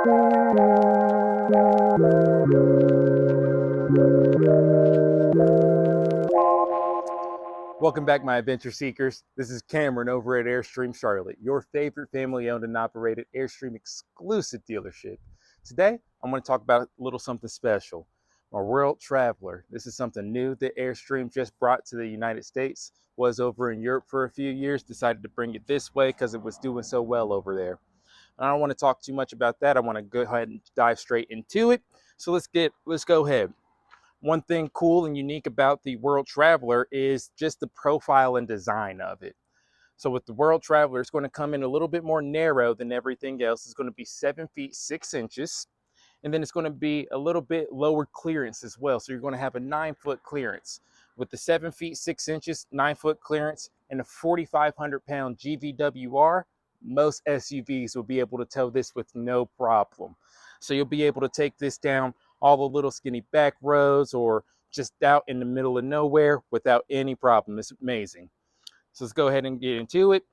Welcome back, my adventure seekers. This is Cameron over at Airstream Charlotte, your favorite family-owned and operated Airstream exclusive dealership. Today, I'm going to talk about a little something special, my World Traveler. This is something new that Airstream just brought to the United States. Was over in Europe for a few years, decided to bring it this way because it was doing so well over there. I don't want to talk too much about that. I want to go ahead and dive straight into it. So let's go ahead. One thing cool and unique about the World Traveler is just the profile and design of it. So with the World Traveler, it's going to come in a little bit more narrow than everything else. It's going to be 7 feet 6 inches. And then it's going to be a little bit lower clearance as well. So you're going to have a 9-foot clearance. With the 7 feet 6 inches, 9-foot clearance, and a 4,500-pound GVWR, most SUVs will be able to tow this with no problem. So you'll be able to take this down all the little skinny back roads or just out in the middle of nowhere without any problem. It's amazing. So let's go ahead and get into it.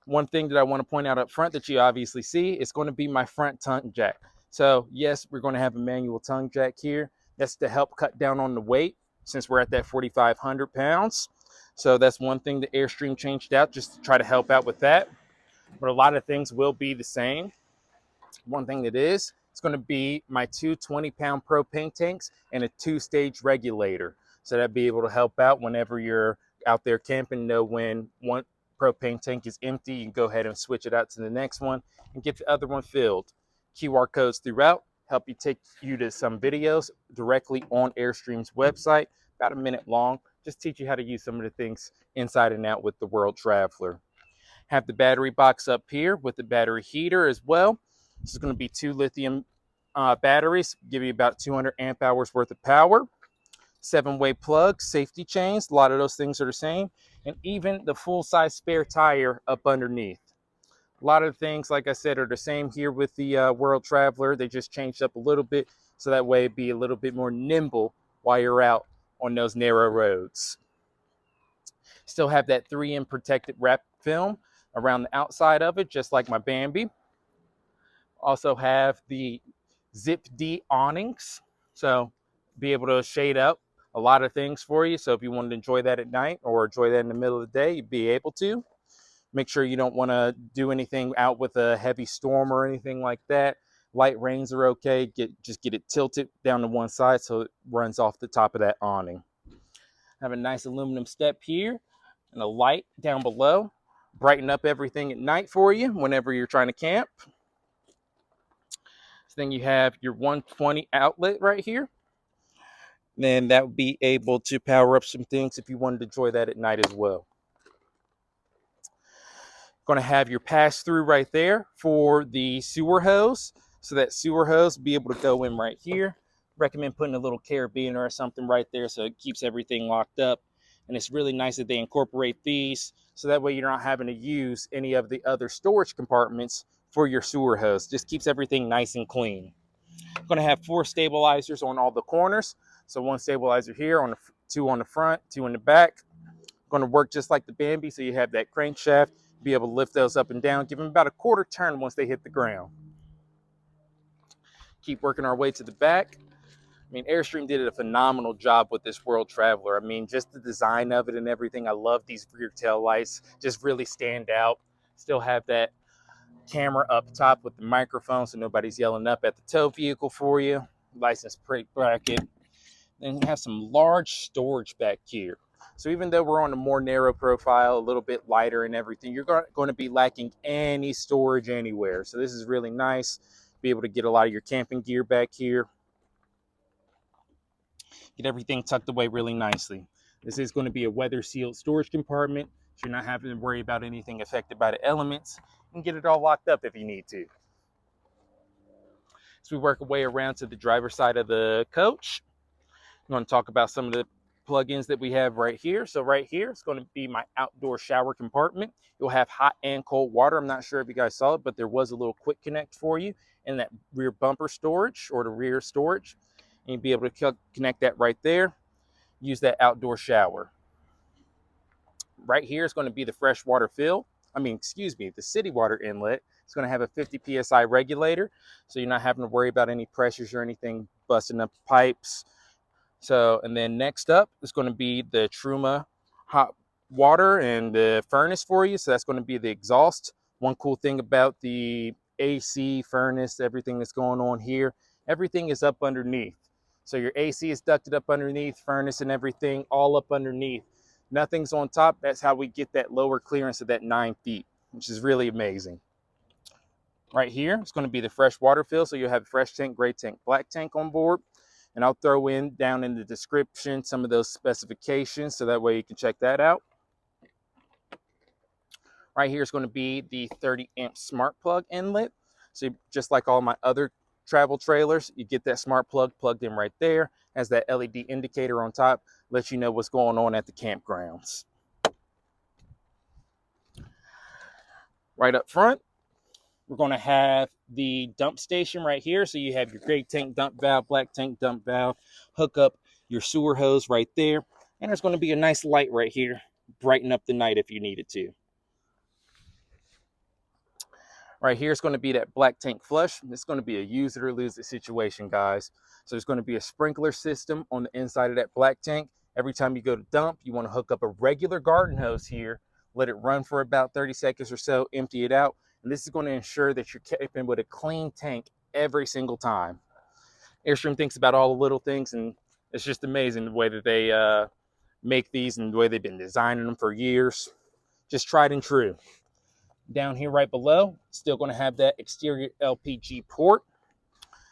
One thing that I want to point out up front that you obviously see is going to be my front tongue jack. So yes, we're going to have a manual tongue jack here. That's to help cut down on the weight since we're at that 4,500 pounds. So that's one thing that Airstream changed out just to try to help out with that. But a lot of things will be the same. One thing that is, it's going to be my two 20-pound propane tanks and a 2-stage regulator. So that'll be able to help out whenever you're out there camping, know when one propane tank is empty, you can go ahead and switch it out to the next one and get the other one filled. QR codes throughout help you take you to some videos directly on Airstream's website, about a minute long, just teach you how to use some of the things inside and out with the World Traveler. Have the battery box up here with the battery heater as well. This is going to be 2 lithium batteries, give you about 200 amp hours worth of power. 7-way plugs, safety chains, a lot of those things are the same, and even the full-size spare tire up underneath. A lot of things, like I said, are the same here with the World Traveler. They just changed up a little bit, so that way it'd be a little bit more nimble while you're out on those narrow roads. Still have that 3M protected wrap film around the outside of it, just like my Bambi. Also have the Zip D awnings, so be able to shade out a lot of things for you. So if you wanted to enjoy that at night or enjoy that in the middle of the day, you'd be able to. Make sure you don't want to do anything out with a heavy storm or anything like that. Light rains are okay. Just get it tilted down to one side so it runs off the top of that awning. Have a nice aluminum step here and a light down below. Brighten up everything at night for you whenever you're trying to camp. Then you have your 120 outlet right here. Then that would be able to power up some things if you wanted to enjoy that at night as well. Going to have your pass through right there for the sewer hose. So that sewer hose will be able to go in right here. Recommend putting a little carabiner or something right there so it keeps everything locked up. And it's really nice that they incorporate these so that way you're not having to use any of the other storage compartments for your sewer hose. Just keeps everything nice and clean. I'm going to have 4 stabilizers on all the corners. So 1 stabilizer here, 2 on the front, 2 in the back. Going to work just like the Bambi, so you have that crankshaft, be able to lift those up and down, give them about a quarter turn once they hit the ground. Keep working our way to the back. I mean, Airstream did a phenomenal job with this World Traveler. I mean, just the design of it and everything. I love these rear tail lights, just really stand out. Still have that camera up top with the microphone so nobody's yelling up at the tow vehicle for you. License plate bracket. Then you have some large storage back here. So even though we're on a more narrow profile, a little bit lighter and everything, you're going to be lacking any storage anywhere. So this is really nice. Be able to get a lot of your camping gear back here. Get everything tucked away really nicely. This is going to be a weather sealed storage compartment, so you're not having to worry about anything affected by the elements. You can get it all locked up if you need to. As we work our way around to the driver's side of the coach, I'm going to talk about some of the plugins that we have right here. So right here, it's going to be my outdoor shower compartment. You'll have hot and cold water. I'm not sure if you guys saw it, but there was a little quick connect for you in that rear bumper storage or the rear storage. And you'll be able to connect that right there. Use that outdoor shower. Right here is going to be the freshwater fill. The city water inlet. It's going to have a 50 psi regulator, so you're not having to worry about any pressures or anything busting up pipes. So, and then next up is going to be the Truma hot water and the furnace for you. So that's going to be the exhaust. One cool thing about the AC furnace, everything that's going on here, everything is up underneath. So your AC is ducted up underneath, furnace and everything all up underneath. Nothing's on top. That's how we get that lower clearance of that 9 feet, which is really amazing. Right here, it's going to be the fresh water fill. So you'll have fresh tank, gray tank, black tank on board. And I'll throw in down in the description some of those specifications so that way you can check that out. Right here is going to be the 30 amp smart plug inlet. So just like all my other travel trailers, you get that smart plug plugged in right there. Has that LED indicator on top, lets you know what's going on at the campgrounds. Right up front, we're going to have the dump station right here. So you have your gray tank dump valve, black tank dump valve, hook up your sewer hose right there. And there's going to be a nice light right here, brighten up the night if you need it to. Right here is going to be that black tank flush. It's going to be a use it or lose it situation, guys. So there's going to be a sprinkler system on the inside of that black tank. Every time you go to dump, you want to hook up a regular garden hose here, let it run for about 30 seconds or so, empty it out. And this is going to ensure that you're keeping with a clean tank every single time. Airstream thinks about all the little things, and it's just amazing the way that they make these and the way they've been designing them for years. Just tried and true. Down here right below, still going to have that exterior LPG port.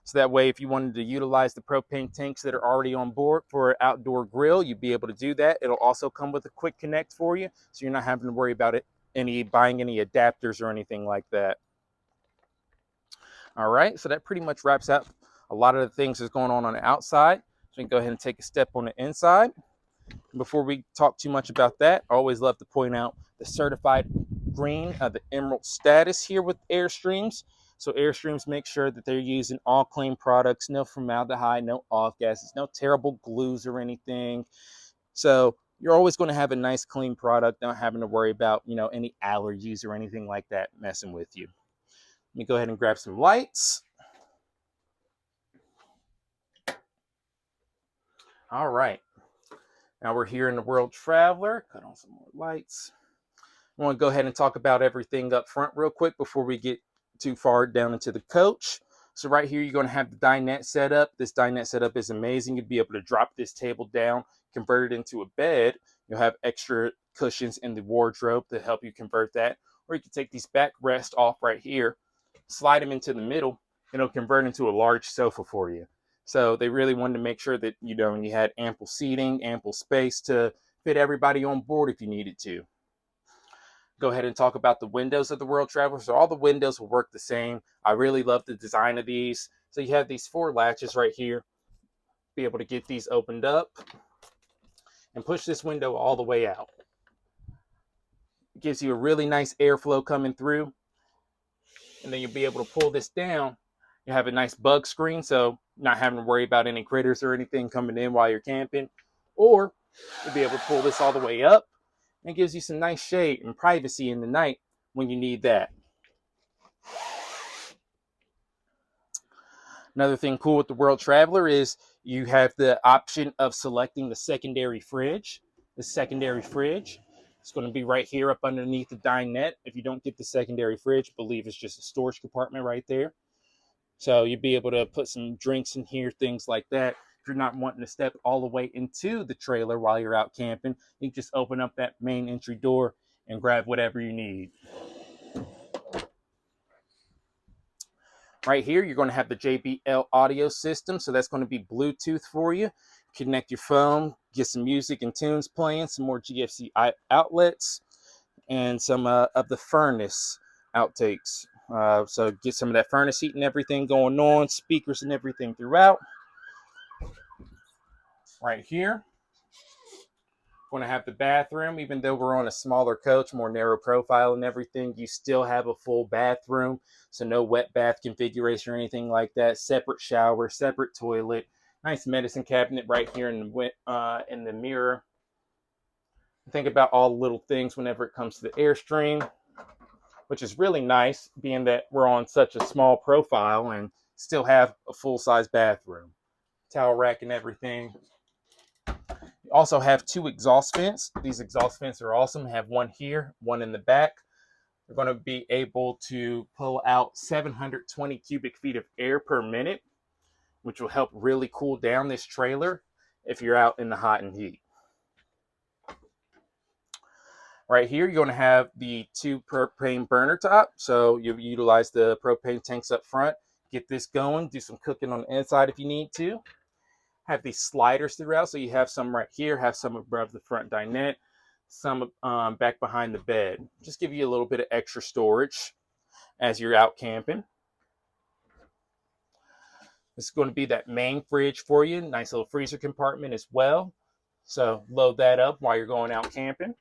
So that way, if you wanted to utilize the propane tanks that are already on board for an outdoor grill, you'd be able to do that. It'll also come with a quick connect for you, so you're not having to worry about it buying any adapters or anything like that. All right, so that pretty much wraps up a lot of the things that's going on the outside. So we can go ahead and take a step on the inside. Before we talk too much about that, I always love to point out the certified green, the emerald status here with Airstreams. So Airstreams make sure that they're using all clean products, no formaldehyde, no off gases, no terrible glues or anything. So you're always going to have a nice clean product, not having to worry about, any allergies or anything like that messing with you. Let me go ahead and grab some lights. All right. Now we're here in the World Traveler. Cut on some more lights. I want to go ahead and talk about everything up front real quick before we get too far down into the coach. So right here, you're going to have the dinette setup. This dinette setup is amazing. You'd be able to drop this table down, convert it into a bed. You'll have extra cushions in the wardrobe to help you convert that. Or you can take these back rests off right here, slide them into the middle, and it'll convert into a large sofa for you. So they really wanted to make sure that, you had ample seating, ample space to fit everybody on board if you needed to. Go ahead and talk about the windows of the World Traveler. So all the windows will work the same. I really love the design of these. So you have these 4 latches right here. Be able to get these opened up and push this window all the way out. It gives you a really nice airflow coming through. And then you'll be able to pull this down. You have a nice bug screen, so not having to worry about any critters or anything coming in while you're camping. Or you'll be able to pull this all the way up. And it gives you some nice shade and privacy in the night when you need that. Another thing cool with the World Traveler is you have the option of selecting the secondary fridge. The secondary fridge is going to be right here up underneath the dinette. If you don't get the secondary fridge, I believe it's just a storage compartment right there. So you'll be able to put some drinks in here, things like that. If you're not wanting to step all the way into the trailer while you're out camping, you can just open up that main entry door and grab whatever you need. Right here, you're going to have the JBL audio system. So that's going to be Bluetooth for you. Connect your phone, get some music and tunes playing, some more GFC outlets, and some of the furnace outtakes. So get some of that furnace heat and everything going on, speakers and everything throughout. Right here, going to have the bathroom. Even though we're on a smaller coach, more narrow profile and everything, you still have a full bathroom. So no wet bath configuration or anything like that. Separate shower, separate toilet, nice medicine cabinet right here in the mirror. Think about all the little things whenever it comes to the Airstream. which is really nice being that we're on such a small profile and still have a full-size bathroom. Towel rack and everything. You also have 2 exhaust vents. These exhaust vents are awesome. Have one here, one in the back. We're going to be able to pull out 720 cubic feet of air per minute, which will help really cool down this trailer if you're out in the hot and heat. Right here, you're going to have the 2 propane burner top. So you utilize the propane tanks up front. Get this going, do some cooking on the inside if you need to. Have these sliders throughout. So you have some right here, have some above the front dinette, some back behind the bed. Just give you a little bit of extra storage as you're out camping. This is going to be that main fridge for you. Nice little freezer compartment as well. So load that up while you're going out camping.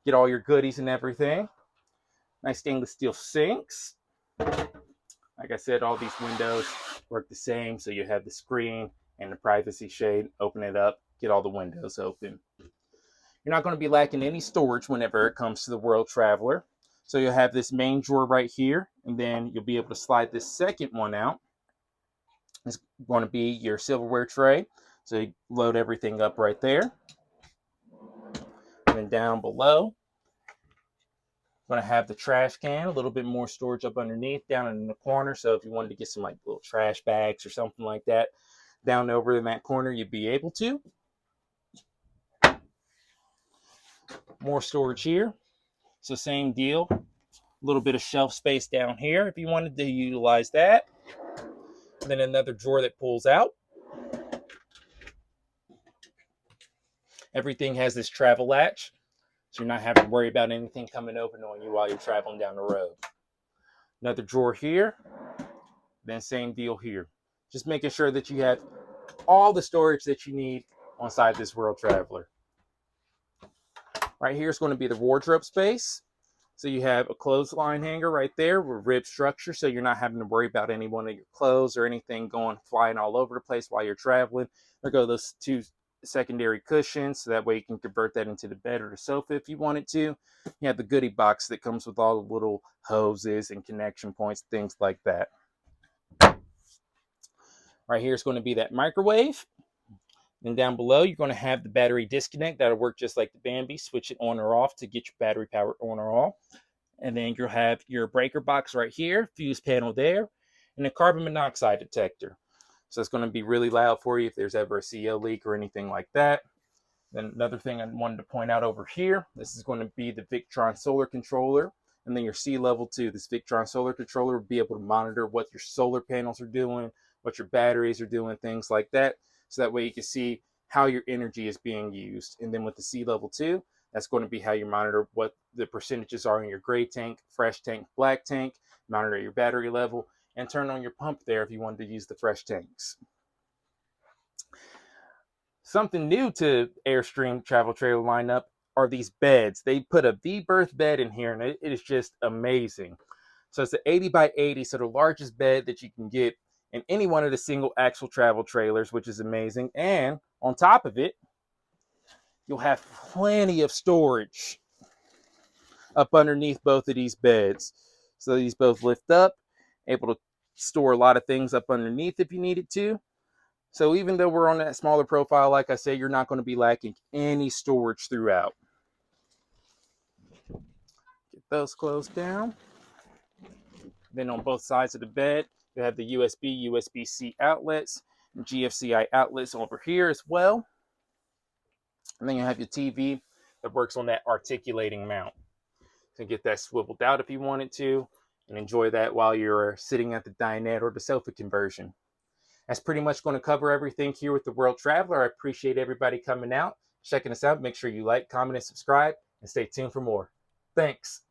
Get all your goodies and everything. Nice stainless steel sinks. Like I said, all these windows work the same. So you have the screen and the privacy shade. Open it up, get all the windows open. You're not going to be lacking any storage whenever it comes to the World Traveler. So you'll have this main drawer right here, and then you'll be able to slide this second one out. It's going to be your silverware tray. So you load everything up right there. And then down below, going to have the trash can, a little bit more storage up underneath, down in the corner. So if you wanted to get some like little trash bags or something like that, down over in that corner, you'd be able to. More storage here. So same deal. A little bit of shelf space down here if you wanted to utilize that. And then another drawer that pulls out. Everything has this travel latch, so you're not having to worry about anything coming open on you while you're traveling down the road. Another drawer here. Then same deal here. Just making sure that you have all the storage that you need on side this World Traveler. Right here is going to be the wardrobe space. So you have a clothesline hanger right there with rib structure, so you're not having to worry about any one of your clothes or anything going flying all over the place while you're traveling. There go those 2 secondary cushions, so that way you can convert that into the bed or the sofa if you wanted to. You have the goodie box that comes with all the little hoses and connection points, things like that. Right here is going to be that microwave. And down below, you're going to have the battery disconnect. That'll work just like the Bambi. Switch it on or off to get your battery power on or off. And then you'll have your breaker box right here, fuse panel there, and a carbon monoxide detector. So it's going to be really loud for you if there's ever a CO leak or anything like that. Then another thing I wanted to point out over here, this is going to be the Victron solar controller. And then your sea level 2. This Victron solar controller will be able to monitor what your solar panels are doing, what your batteries are doing, things like that. So that way you can see how your energy is being used. And then with the sea level 2, that's going to be how you monitor what the percentages are in your gray tank, fresh tank, black tank, monitor your battery level, and turn on your pump there if you wanted to use the fresh tanks. Something new to Airstream Travel Trailer lineup are these beds. They put a V-berth bed in here, and it is just amazing. So it's an 80 by 80, so the largest bed that you can get in any one of the single axle travel trailers, which is amazing. And on top of it, you'll have plenty of storage up underneath both of these beds. So these both lift up, able to store a lot of things up underneath if you needed to. So even though we're on that smaller profile, like I said, you're not going to be lacking any storage throughout. Get those closed down. Then on both sides of the bed, you have the USB, USB-C outlets, and GFCI outlets over here as well. And then you have your TV that works on that articulating mount. So get that swiveled out if you wanted to, and enjoy that while you're sitting at the dinette or the sofa conversion. That's pretty much going to cover everything here with the World Traveler. I appreciate everybody coming out, checking us out. Make sure you like, comment, and subscribe, and stay tuned for more. Thanks.